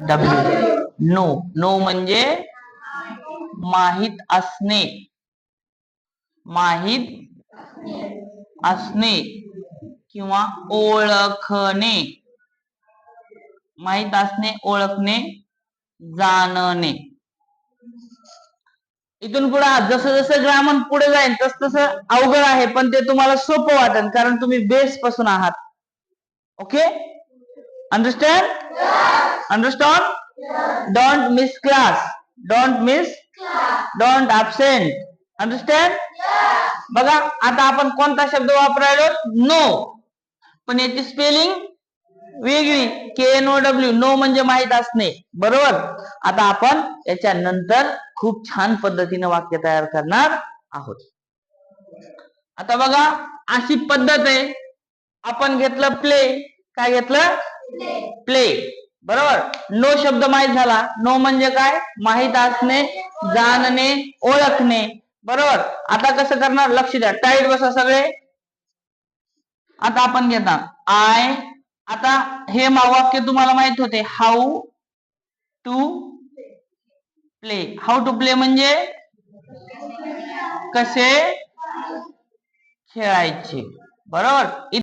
W. No. No म्हणजे माहित असणे. माहित असणे किंवा ओळखणे. माहित असणे, ओळखणे, जाणणे. इथून पुढे जसं जसं ग्रामर पुढे जाईल तस तसं अवघड आहे, पण ते तुम्हाला सोपं वाटेल कारण तुम्ही बेस पासून आहात. Okay, understand? Understand? Don't miss class. Don't miss. Don't absent. Understand? बघा आता आपण कोणता शब्द वापरायलो? नो. पण याची स्पेलिंग वेगळी. KNOW. नो म्हणजे माहित असणे. बरोबर. आता आपण याच्या नंतर खूप छान पद्धतीने वाक्य तयार करणार आहोत. आता बघा अशी पद्धत आहे. आपण घेतलं प्ले. काय घेतलं? प्ले. बरोबर. नो शब्द माहित झाला. नो म्हणजे काय? माहित असणे, जाणणे, ओळखणे. बरोबर. आता कसं करणार? लक्ष द्या. टाईट बसा सगळे. आता आपण घेणार आय. आता हे वाक्य तुम्हाला माहित होते. How to play. How to play म्हणजे कसे खेळायचे. बरोबर.